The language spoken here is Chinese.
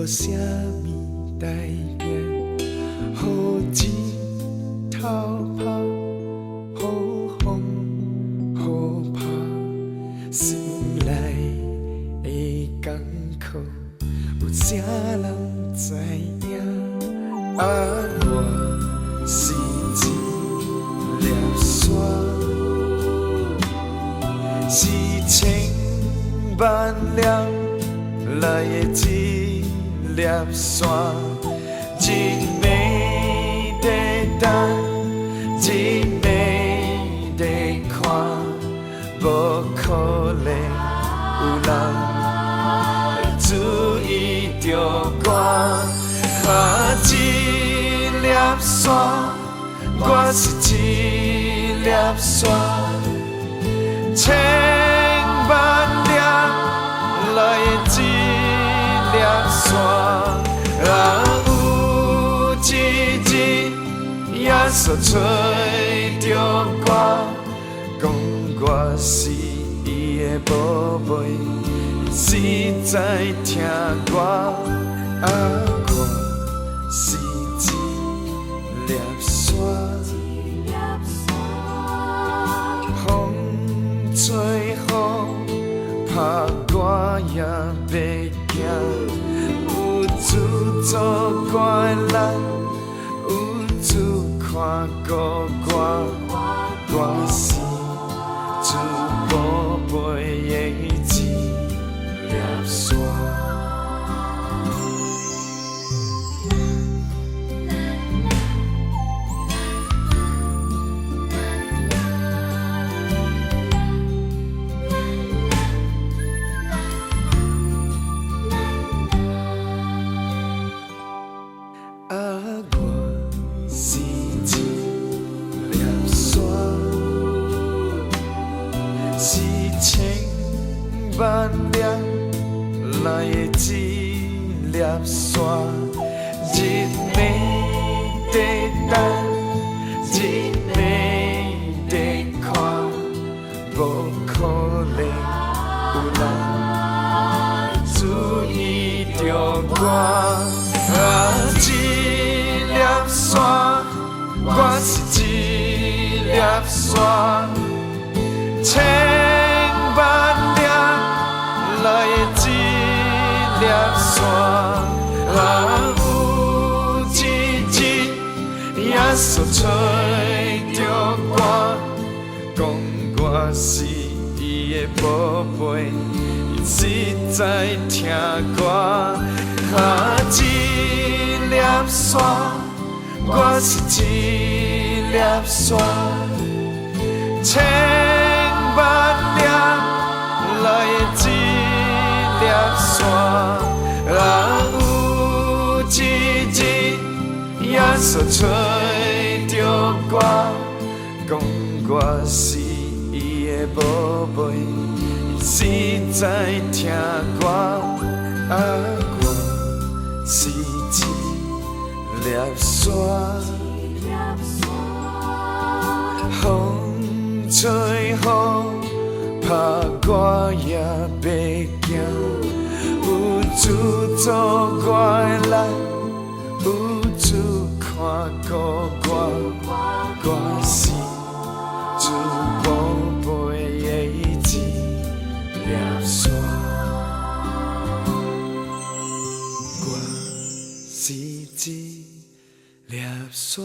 无啥物代表，雨日头拍，雨风雨拍，心内的艰苦，有啥人知影？啊，我是一粒沙，是千万粒来的一粒沙，一暝在等，一暝在看，无可能有人注意着我。啊，一粒沙，我是一粒沙，千万粒来的一粒沙。啊，有一日耶稣找着我，讲我是伊的宝贝，实在听我。啊，我是一粒沙，风吹雨拍我也袂惊，有主做我的人，有主看顾我，我是主宝贝的一粒沙。是千万粒来的一粒沙，一暝在等，一暝在看，无可能有人注意着我。啊，一粒沙，我是一粒沙。千万粒来的一粒沙，啊，有一日耶稣找着我，讲我是伊的宝贝，伊实在听我。啊，一粒沙，我是一粒沙，千万粒来的一粒沙，啊，有一日耶稣找着我，讲我是伊的宝贝，伊实在听我。啊，我是一粒沙，风吹雨拍我也袂惊，有主做我的人，有主看顾我，我是主宝贝的一粒沙，我是一粒沙。